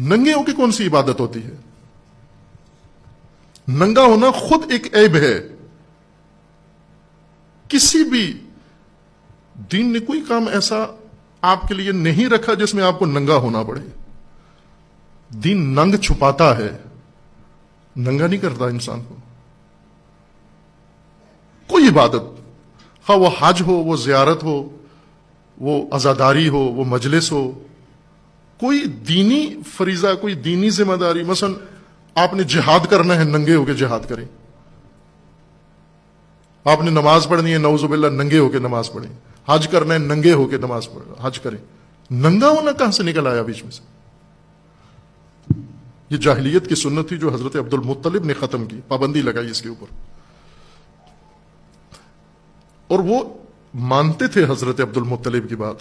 नंगे होके कौन सी इबादत होती है? नंगा होना खुद एक ऐब है। किसी भी दीन ने कोई काम ऐसा आपके लिए नहीं रखा जिसमें आपको नंगा होना पड़े। दीन नंग छुपाता है, नंगा नहीं करता इंसान को। कोई इबादत, हाँ वो हज हो, वो जियारत हो, वो अजादारी हो, वो मजलिस हो, कोई दीनी फरीजा, कोई दीनी जिम्मेदारी, मसलन आपने जिहाद करना है, नंगे होकर जिहाद करें। आपने नमाज पढ़नी है, नऊजुबिल्लाह नंगे होकर नमाज पढ़ें। हज करना है, नंगे होकर नमाज पढ़ हज करें। नंगा होना कहां से निकल आया बीच में से? ये जाहिलियत की सुन्नत थी जो हजरत अब्दुल मुत्तलिब ने खत्म की, पाबंदी लगाई इसके ऊपर। और वो मानते थे हजरत अब्दुल मुत्तलिब की बात।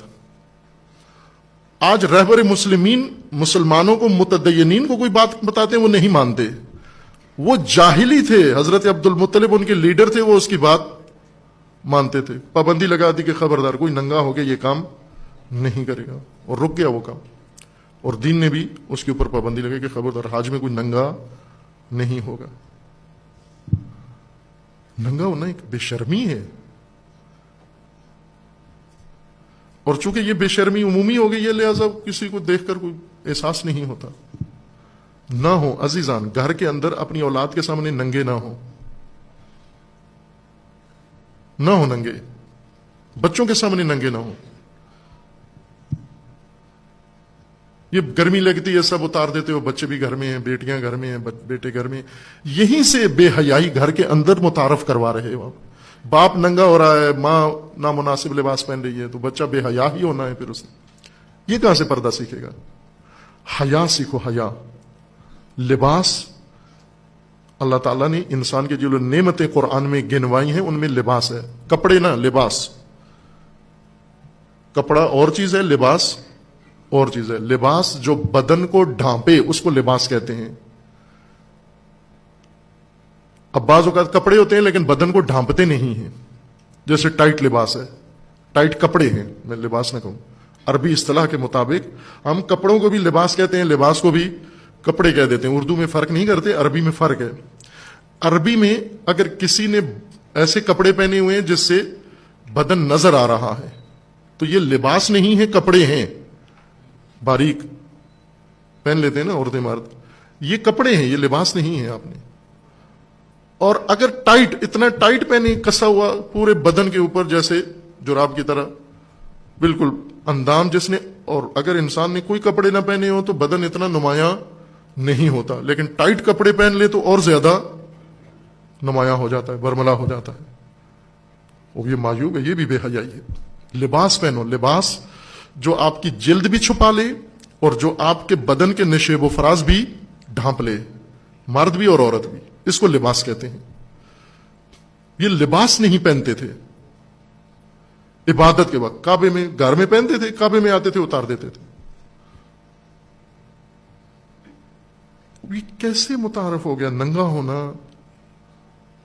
आज रहबर मुस्लिमीन मुसलमानों को, मुतदय्यनीन को कोई बात बताते हैं वो नहीं मानते। वो जाहिली थे, हजरत अब्दुल मुत्तलिब उनके लीडर थे, वो उसकी बात मानते थे। पाबंदी लगा दी कि खबरदार कोई नंगा होकर ये काम नहीं करेगा, और रुक गया वो काम। और दीन ने भी उसके ऊपर पाबंदी लगाई कि खबरदार हज में कोई नंगा नहीं होगा। नंगा होना एक बेशर्मी है, और चूंकि ये बेशर्मी उमूमी हो गई है, लिहाजा किसी को देखकर कोई एहसास नहीं होता। ना हो अजीजान, घर के अंदर अपनी औलाद के सामने नंगे ना हो नंगे, बच्चों के सामने नंगे ना हो। ये गर्मी लगती है, सब उतार देते हो, बच्चे भी घर में हैं, बेटियां घर में हैं, बेटे घर में हैं। यहीं से बेहयाई घर के अंदर मुतारफ करवा रहे हो आप। बाप नंगा हो रहा है, मां नामुनासिब लिबास पहन रही है, तो बच्चा बेहया ही होना है फिर उसने। ये कहां से पर्दा सीखेगा? हया सीखो, हया। लिबास, अल्लाह ताला ने इंसान के जो नेमतें कुरान में गिनवाई हैं उनमें लिबास है। कपड़े ना, लिबास। कपड़ा और चीज है, लिबास और चीज है। लिबास जो बदन को ढांपे उसको लिबास कहते हैं। अब बाज़ औक़ात कपड़े होते हैं लेकिन बदन को ढांपते नहीं हैं, जैसे टाइट लिबास है, टाइट कपड़े हैं, मैं लिबास ना कहूं। अरबी इस्तिलाह के मुताबिक हम कपड़ों को भी लिबास कहते हैं, लिबास को भी कपड़े कह देते हैं। उर्दू में फर्क नहीं करते, अरबी में फर्क है। अरबी में अगर किसी ने ऐसे कपड़े पहने हुए हैं जिससे बदन नजर आ रहा है, तो ये लिबास नहीं है, कपड़े हैं। बारीक पहन लेते हैं ना औरतें मर्द, ये कपड़े हैं, ये लिबास नहीं है आपने। और अगर टाइट, इतना टाइट पहने, कसा हुआ पूरे बदन के ऊपर जैसे जुराब की तरह, बिल्कुल अंदाम जिसने, और अगर इंसान ने कोई कपड़े ना पहने हो तो बदन इतना नुमाया नहीं होता, लेकिन टाइट कपड़े पहन ले तो और ज्यादा नुमाया हो जाता है, बरमला हो जाता है। वो ये मायूब है, ये भी बेहयाई है। लिबास पहनो, लिबास जो आपकी जिल्द भी छुपा ले और जो आपके बदन के निशेब फराज भी ढांप ले, मर्द भी और औरत भी, इसको लिबास कहते हैं। ये लिबास नहीं पहनते थे इबादत के वक्त। काबे में, घर में पहनते थे, काबे में आते थे उतार देते थे। ये कैसे मुतारफ हो गया नंगा होना?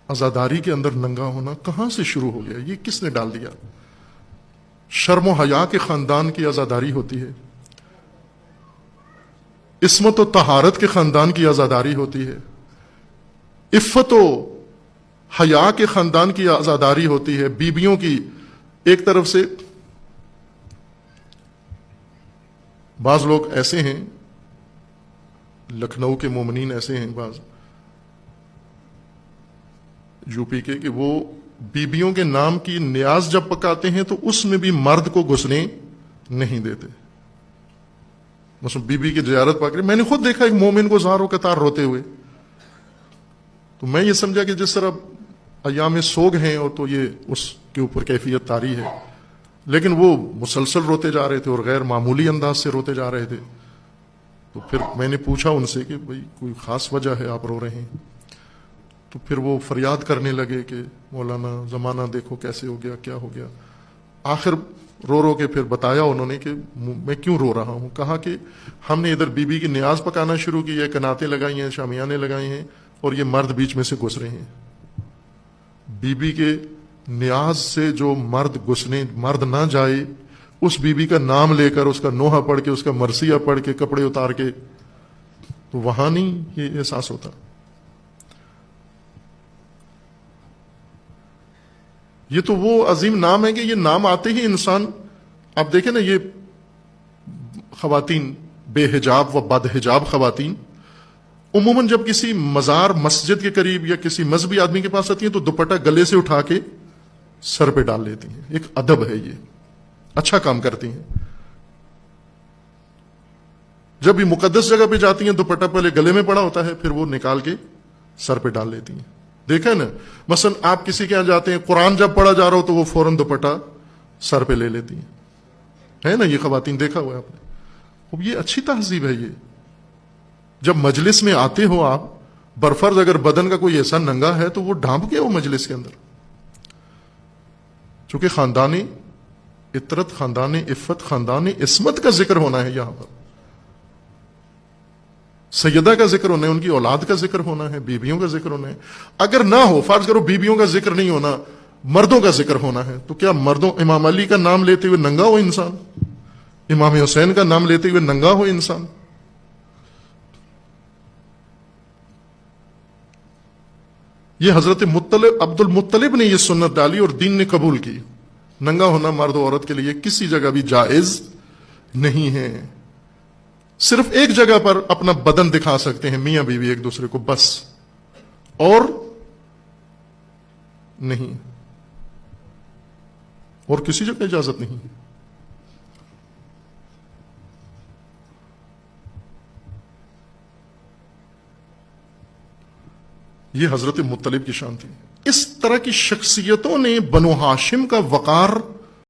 आजादारी के अंदर नंगा होना कहां से शुरू हो गया? ये किसने डाल दिया? शर्म हया के खानदान की आजादारी होती है, इस्मत और तहारत के खानदान की आजादारी होती है, इफ्फत और हया के खानदान की आजादारी होती है। बीबियों की एक तरफ से, बाज लोग ऐसे हैं, लखनऊ के मोमिनीन ऐसे हैं, बाज यूपी के, कि वो बीबियों के नाम की नियाज जब पकाते हैं तो उसमें भी मर्द को घुसने नहीं देते। मतलब बीबी की जियारत पक रही, मैंने खुद देखा एक मोमिन को ज़ारो कतार रोते हुए, तो मैं ये समझा कि जिस तरह अयाम सोग हैं और तो ये उसके ऊपर कैफियत तारी है, लेकिन वो मुसलसल रोते जा रहे थे और गैर मामूली अंदाज से रोते जा रहे थे। तो फिर मैंने पूछा उनसे कि भाई कोई खास वजह है आप रो रहे हैं? तो फिर वो फरियाद करने लगे कि मौलाना ज़माना देखो कैसे हो गया, क्या हो गया। आखिर रो रो के फिर बताया उन्होंने कि मैं क्यों रो रहा हूँ। कहा कि हमने इधर बीबी की नियाज पकाना शुरू की है, कनातें लगाई हैं, शामियाने लगाई हैं, और ये मर्द बीच में से घुस रहे हैं। बीबी के नियाज से जो मर्द घुसने, मर्द ना जाए, उस बीबी का नाम लेकर, उसका नोहा पढ़ के, उसका मरसिया पढ़ के, कपड़े उतार के تو وہاں نہیں یہ احساس ہوتا. یہ تو وہ عظیم نام ہے کہ یہ نام آتے ہی انسان، آپ دیکھیں نا، یہ خواتین بے حجاب و بد حجاب خواتین عموماً جب کسی مزار مسجد کے قریب یا کسی مذہبی آدمی کے پاس آتی ہیں تو دوپٹہ گلے سے اٹھا کے سر پہ ڈال لیتی ہیں. ایک ادب ہے، یہ اچھا کام کرتی ہیں. جب بھی مقدس جگہ پہ جاتی ہیں دوپٹہ پہلے گلے میں پڑا ہوتا ہے، پھر وہ نکال کے سر پہ ڈال لیتی ہیں. دیکھا نا، مثلا آپ کسی کے یہاں جاتے ہیں، قرآن جب پڑھا جا رہا ہو تو وہ فوراً دوپٹہ سر پہ لے لیتی ہیں. ہے نا، یہ خواتین دیکھا ہوا ہے آپ نے. اب یہ اچھی تہذیب ہے. یہ جب مجلس میں آتے ہو آپ، برفرض اگر بدن کا کوئی ایسا ننگا ہے تو وہ ڈھانپ کے ہو مجلس کے اندر. چونکہ خاندان عطرت، خاندان عفت، خاندان عصمت کا ذکر ہونا ہے. یہاں پر سیدہ کا ذکر ہونا ہے، ان کی اولاد کا ذکر ہونا ہے، بیویوں کا ذکر ہونا ہے. اگر نہ ہو، فرض کرو بیویوں کا ذکر نہیں ہونا، مردوں کا ذکر ہونا ہے، تو کیا مردوں امام علی کا نام لیتے ہوئے ننگا ہو انسان؟ امام حسین کا نام لیتے ہوئے ننگا ہو انسان؟ یہ حضرت عبد المطلب نے یہ سنت ڈالی اور دین نے قبول کی. ننگا ہونا مرد و عورت کے لیے کسی جگہ بھی جائز نہیں ہے. صرف ایک جگہ پر اپنا بدن دکھا سکتے ہیں میاں بیوی ایک دوسرے کو، بس، اور نہیں، اور کسی جگہ اجازت نہیں. یہ حضرت مطلب کی شان تھی. اس طرح کی شخصیتوں نے بنو ہاشم کا وقار